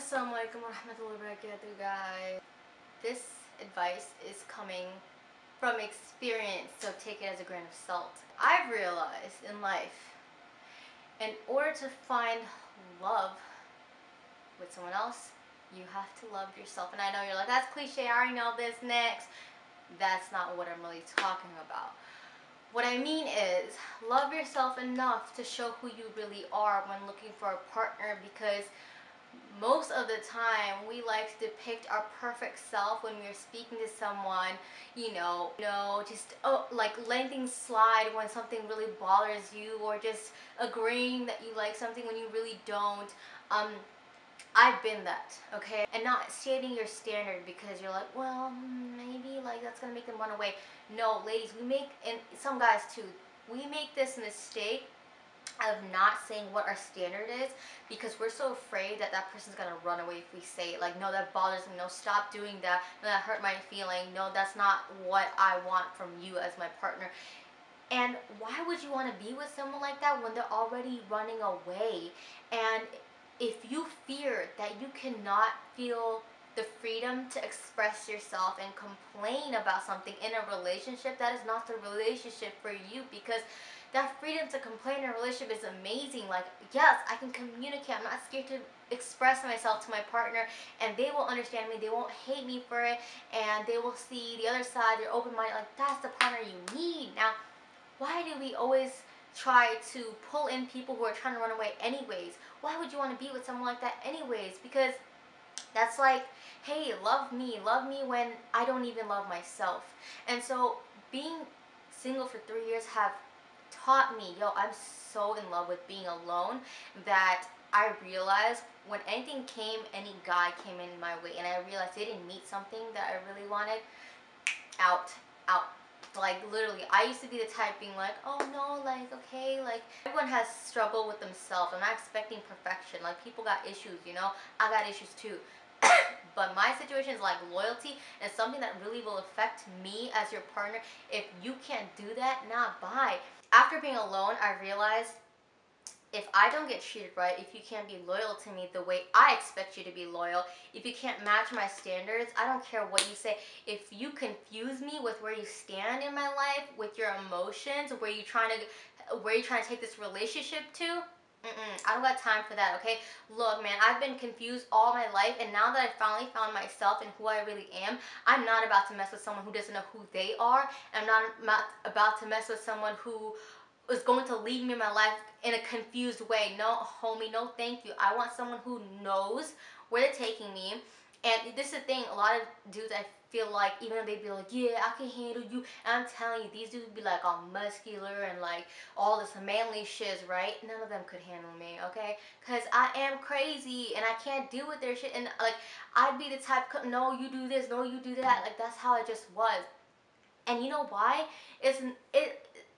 Assalamualaikum warahmatullahi wabarakatuh, guys. This advice is coming from experience, so take it as a grain of salt. I've realized in life, in order to find love with someone else, you have to love yourself. And I know you're like, that's cliche, I already know this, next. That's not what I'm really talking about. What I mean is, love yourself enough to show who you really are when looking for a partner, because most of the time we like to depict our perfect self when we're speaking to someone, just like letting things slide when something really bothers you, or just agreeing that you like something when you really don't. I've been that, okay? And not stating your standard because you're like, well, maybe like that's gonna make them run away. No, ladies, and some guys too, we make this mistake of not saying what our standard is because we're so afraid that that person's gonna run away if we say it. Like, no, that bothers me, no, stop doing that, no, that hurt my feeling, no, that's not what I want from you as my partner. And why would you want to be with someone like that when they're already running away? And if you fear that you cannot feel the freedom to express yourself and complain about something in a relationship, that is not the relationship for you, because that freedom to complain in a relationship is amazing. Like, yes, I can communicate. I'm not scared to express myself to my partner, and they will understand me. They won't hate me for it, and they will see the other side. They're open-minded. Like, that's the partner you need. Now, why do we always try to pull in people who are trying to run away anyways? Why would you want to be with someone like that anyways? Because that's like, hey, love me when I don't even love myself. And so being single for 3 years have taught me, I'm so in love with being alone, that I realized when any guy came in my way, and I realized they didn't meet something that I really wanted, out. Like, literally, I used to be the type being like, oh no, like, okay, like, everyone has struggled with themselves. I'm not expecting perfection. Like, people got issues, I got issues too. But my situation is like loyalty, and something that really will affect me as your partner. If you can't do that, nah, bye. After being alone, I realized if I don't get treated right, if you can't be loyal to me the way I expect you to be loyal, if you can't match my standards, I don't care what you say. If you confuse me with where you stand in my life, with your emotions, where you trying to take this relationship to, I don't got time for that, okay? Look, man, I've been confused all my life, and now that I finally found myself and who I really am, I'm not about to mess with someone who doesn't know who they are. I'm not about to mess with someone who is going to lead me in my life in a confused way. No, homie, no thank you. I want someone who knows where they're taking me. And this is the thing, a lot of dudes, I feel like, even though they'd be like, yeah, I can handle you, and I'm telling you, these dudes would be like all muscular and like all this manly shit, right? None of them could handle me, okay? Because I am crazy and I can't deal with their shit. And like, I'd be the type, no, you do this, no, you do that. Like, that's how I just was. And you know why?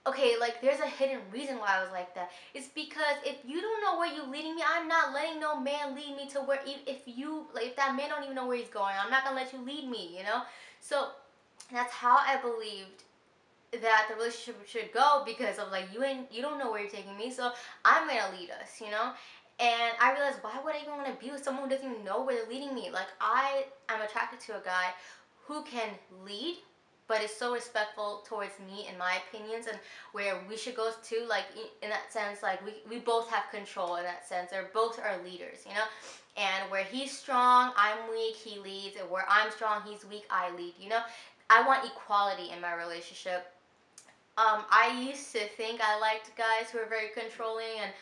Okay, like, there's a hidden reason why I was like that. It's because if you don't know where you're leading me, I'm not letting no man lead me to where, if that man don't even know where he's going, I'm not gonna let you lead me, So that's how I believed that the relationship should go, because of like, you don't know where you're taking me, so I'm gonna lead us, And I realized, why would I even want to be with someone who doesn't even know where they're leading me? Like, I'm attracted to a guy who can lead, but is so respectful towards me and my opinions, and where we should go to, like, in that sense, like, we both have control in that sense, or both are leaders, And where he's strong, I'm weak, he leads, and where I'm strong, he's weak, I lead, I want equality in my relationship. I used to think I liked guys who were very controlling and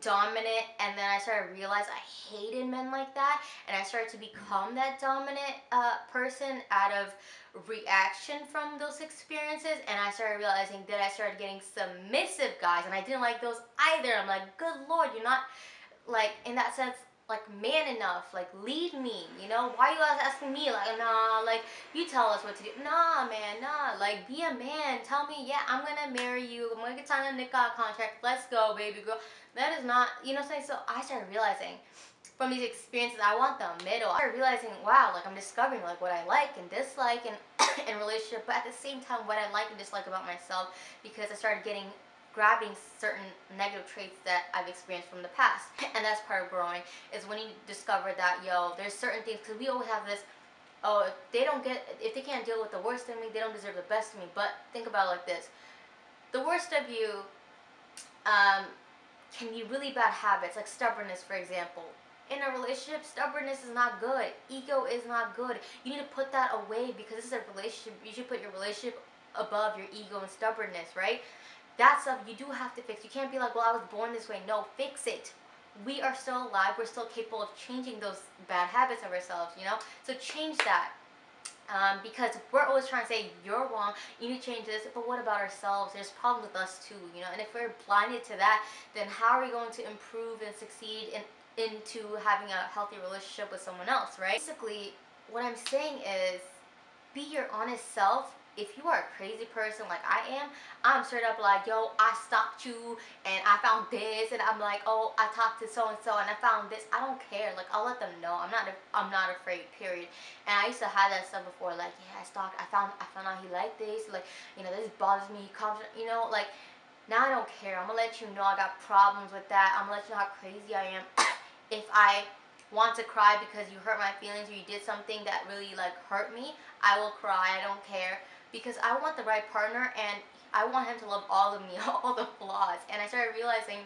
dominant, and then I started to realize I hated men like that, and I started to become that dominant person out of reaction from those experiences. And I started realizing that I started getting submissive guys, and I didn't like those either. I'm like, good Lord, you're not, like, in that sense, like, man enough, like, lead me, why are you guys asking me, like, nah, like, you tell us what to do. Nah, man, nah, like, be a man, tell me, yeah, I'm gonna marry you, I'm gonna sign a nikah contract, let's go, baby girl. That is not, what I'm saying? So I started realizing from these experiences, I want the middle. I started realizing, wow, like, I'm discovering, like, what I like and dislike and in relationship, but at the same time, what I like and dislike about myself, because I started getting grabbing certain negative traits that I've experienced from the past. And that's part of growing, is when you discover that, yo, there's certain things, because we always have this, oh, if they can't deal with the worst in me, they don't deserve the best of me. But think about it like this: the worst of you can be really bad habits, like stubbornness, for example. In a relationship, stubbornness is not good. Ego is not good. You need to put that away, because this is a relationship. You should put your relationship above your ego and stubbornness, right? That stuff you do have to fix. You can't be like, well, I was born this way. No, fix it. We are still alive. We're still capable of changing those bad habits of ourselves, you know? So change that. Because we're always trying to say, you're wrong, you need to change this, but what about ourselves? There's problems with us too, you know? And if we're blinded to that, then how are we going to improve and succeed into having a healthy relationship with someone else, right? Basically, what I'm saying is, be your honest self. If you are a crazy person like I am, I'm straight up like, yo, I stalked you and I found this, and I'm like, oh, I talked to so and so and I found this. I don't care. Like, I'll let them know. I'm not afraid. Period. And I used to have that stuff before. Like, yeah, I stalked. I found out he liked this. Like, you know, this bothers me. He comes. You know, like, now I don't care. I'm gonna let you know I got problems with that. I'm gonna let you know how crazy I am. If I want to cry because you hurt my feelings or you did something that really like hurt me, I will cry. I don't care, because I want the right partner, and I want him to love all of me, all the flaws. And I started realizing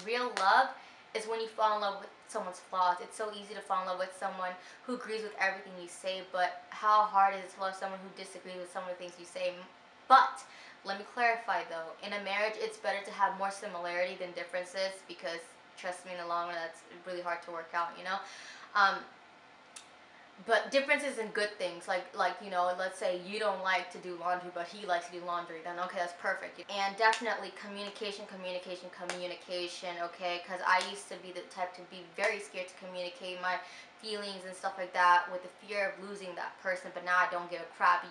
real love is when you fall in love with someone's flaws. It's so easy to fall in love with someone who agrees with everything you say, but how hard is it to love someone who disagrees with some of the things you say? But let me clarify though, in a marriage it's better to have more similarity than differences, because trust me, in the long run that's really hard to work out, you know? But differences in good things, like you know, let's say you don't like to do laundry, but he likes to do laundry. Then okay, that's perfect. And definitely communication. Okay, because I used to be the type to be very scared to communicate my feelings and stuff like that, with the fear of losing that person. But now I don't give a crap.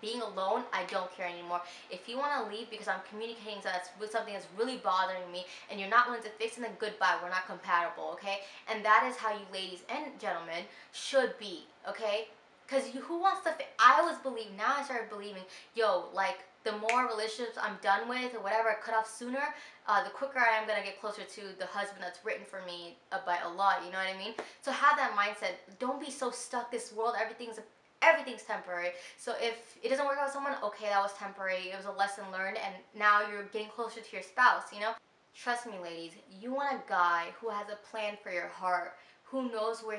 Being alone, I don't care anymore. If you want to leave because I'm communicating that's with something that's really bothering me, and you're not willing to fix it, then goodbye. We're not compatible, okay? And that is how you ladies and gentlemen should be, okay? Because who wants to I always believe, now I started believing, yo, like, the more relationships I'm done with or whatever, cut off sooner, the quicker I am going to get closer to the husband that's written for me by Allah, you know what I mean? So have that mindset. Don't be so stuck this world. Everything's temporary. So if it doesn't work out with someone, okay, that was temporary. It was a lesson learned, and now you're getting closer to your spouse, you know? Trust me, ladies, you want a guy who has a plan for your heart, who knows where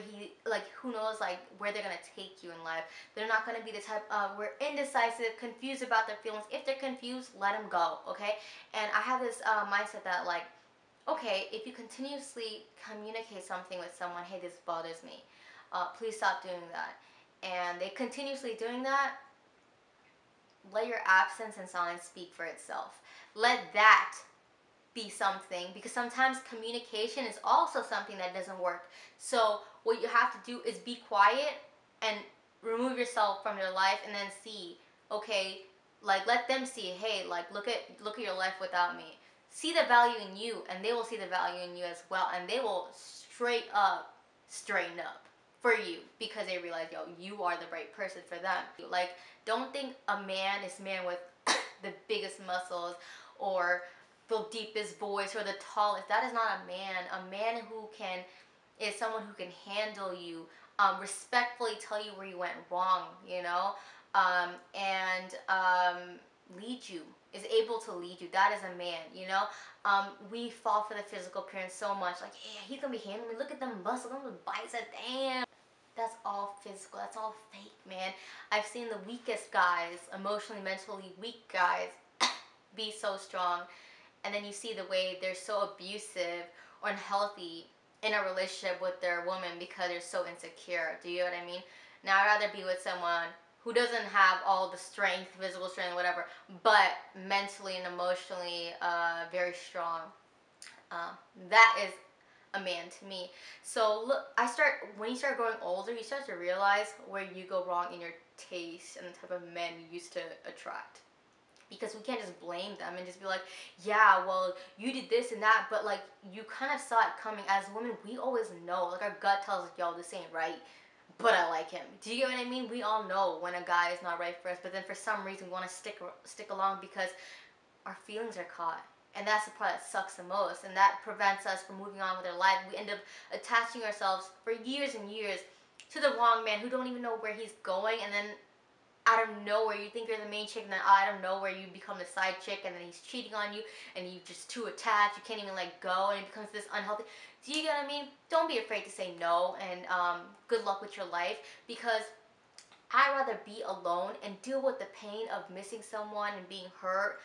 where they're gonna take you in life. They're not gonna be the type we're indecisive, confused about their feelings. If they're confused, let them go, okay? And I have this mindset that, like, okay, if you continuously communicate something with someone, hey, this bothers me, please stop doing that, and they continuously doing that, let your absence and silence speak for itself. Let that be something, because sometimes communication is also something that doesn't work. So what you have to do is be quiet and remove yourself from their life, and then see, okay, like, let them see, hey, like, look at your life without me. See the value in you, and they will see the value in you as well, and they will straighten up for you, because they realize, yo, you are the right person for them. Like, don't think a man is man with the biggest muscles or the deepest voice or the tallest. That is not a man. A man is someone who can handle you, respectfully tell you where you went wrong, you know, and lead you, is able to lead you. That is a man, you know. We fall for the physical appearance so much, like, yeah, he's gonna be handling me, look at them muscles, look at the biceps, damn. That's all physical. That's all fake, man. I've seen the weakest guys, emotionally, mentally weak guys, be so strong. And then you see the way they're so abusive or unhealthy in a relationship with their woman because they're so insecure. Do you know what I mean? Now, I'd rather be with someone who doesn't have all the strength, physical strength, whatever, but mentally and emotionally very strong. That is a man to me. So look, when you start growing older, you start to realize where you go wrong in your taste and the type of men you used to attract. Because we can't just blame them and just be like, yeah, well, you did this and that, but like, you kind of saw it coming. As women, we always know, like, our gut tells us, yo, this ain't right, but I like him. Do you get what I mean? We all know when a guy is not right for us, but then for some reason we want to stick along because our feelings are caught. And that's the part that sucks the most, and that prevents us from moving on with our life. We end up attaching ourselves for years and years to the wrong man who don't even know where he's going, and then out of nowhere you think you're the main chick, and then out of nowhere you become the side chick, and then he's cheating on you, and you just too attached, you can't even let go, and it becomes this unhealthy. Do you get what I mean? Don't be afraid to say no, and good luck with your life, because I'd rather be alone and deal with the pain of missing someone and being hurt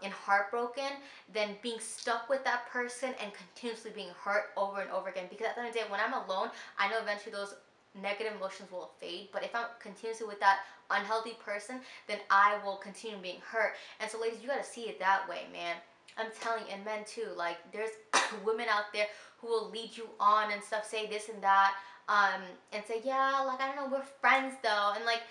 and heartbroken than being stuck with that person and continuously being hurt over and over again. Because at the end of the day, when I'm alone, I know eventually those negative emotions will fade. But if I'm continuously with that unhealthy person, then I will continue being hurt. And so, ladies, you gotta see it that way, man. I'm telling you, and men too. Like, there's women out there who will lead you on and stuff, say this and that, and say, yeah, like, I don't know, we're friends though, and like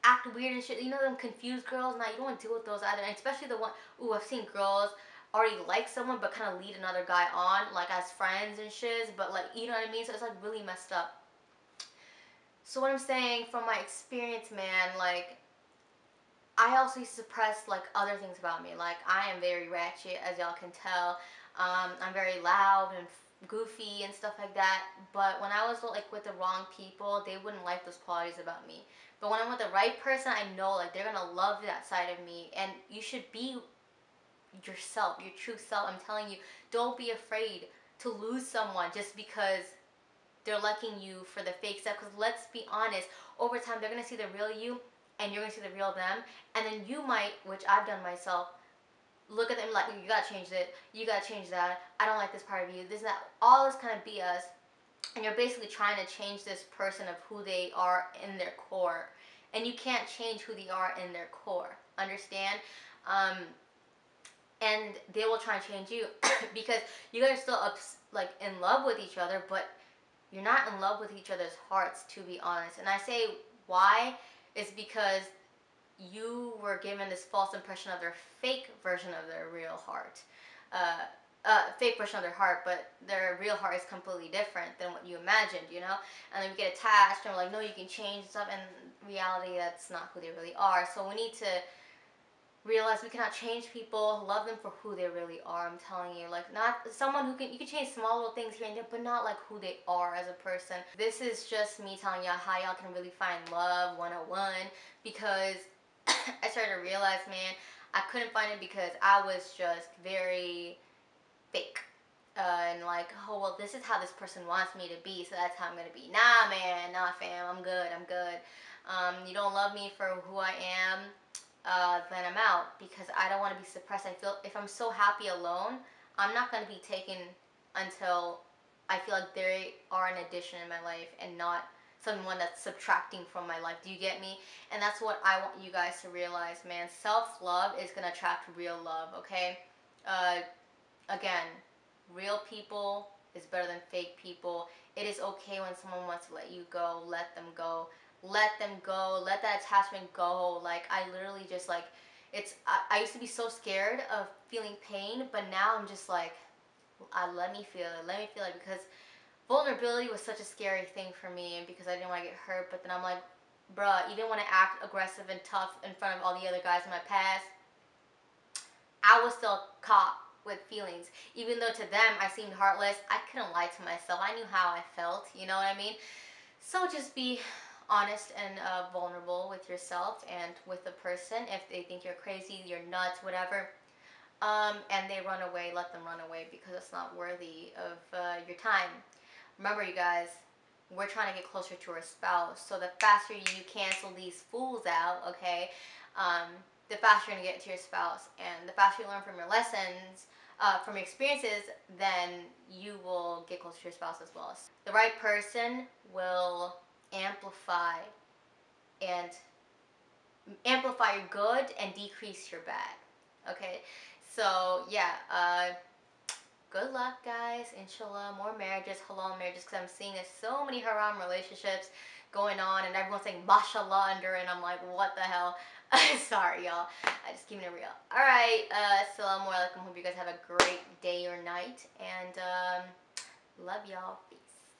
act weird and shit. You know, them confused girls. Now you don't want to deal with those either. And especially the one. Ooh, I've seen girls already like someone but kind of lead another guy on, like as friends and shiz. But like, you know what I mean? So it's like really messed up. So what I'm saying from my experience, man, like, I also used to suppress like other things about me. Like, I am very ratchet, as y'all can tell. I'm very loud and goofy and stuff like that. But when I was like with the wrong people, they wouldn't like those qualities about me. But when I'm with the right person, I know like they're gonna love that side of me. And you should be yourself, your true self. I'm telling you, don't be afraid to lose someone just because they're liking you for the fake stuff. Because let's be honest, over time they're gonna see the real you, and you're gonna see the real them, and then you might, which I've done myself, look at them like, you gotta change it, you gotta change that, I don't like this part of you, this and that, all this kind of BS, and you're basically trying to change this person of who they are in their core, and you can't change who they are in their core, understand? And they will try and change you because you guys are still like in love with each other, but you're not in love with each other's hearts, to be honest. And I say why is because you were given this false impression of their fake version of their real heart. Fake version of their heart, but their real heart is completely different than what you imagined, you know? And then we get attached and we're like, no, you can change stuff, and in reality, that's not who they really are. So we need to realize we cannot change people, love them for who they really are. I'm telling you, like, not someone who can, you can change small little things here and there, but not like who they are as a person. This is just me telling y'all how y'all can really find love 101, because I started to realize, man, I couldn't find it because I was just very fake. And like, oh, well, this is how this person wants me to be, so that's how I'm gonna be. Nah, man, nah, fam, I'm good, I'm good. You don't love me for who I am, then I'm out, because I don't want to be suppressed. I feel if I'm so happy alone, I'm not going to be taken until I feel like they are an addition in my life and not someone that's subtracting from my life. Do you get me? And that's what I want you guys to realize, man. Self-love is going to attract real love, okay? Again, real people is better than fake people. It is okay when someone wants to let you go, let them go. Let them go, let that attachment go. Like, I literally just like, I used to be so scared of feeling pain, but now I'm just like, let me feel it, because vulnerability was such a scary thing for me, and because I didn't want to get hurt. But then I'm like, bruh, you didn't want to act aggressive and tough in front of all the other guys in my past. I was still caught with feelings, even though to them I seemed heartless. I couldn't lie to myself. I knew how I felt, you know what I mean? So just be honest and vulnerable with yourself and with the person. If they think you're crazy, you're nuts, whatever, and they run away, let them run away, because it's not worthy of your time. Remember, you guys, we're trying to get closer to our spouse, so the faster you cancel these fools out, okay, the faster you're going to get to your spouse, and the faster you learn from your lessons, from your experiences, then you will get closer to your spouse as well. The right person will amplify your good and decrease your bad. Okay, so yeah, good luck, guys. Inshallah, more marriages, halal marriages, because I'm seeing so many haram relationships going on, and everyone's saying mashallah under, and I'm like, what the hell? Sorry, y'all. I just keeping it real. Alright, assalamu alaikum. Hope you guys have a great day or night, and love y'all.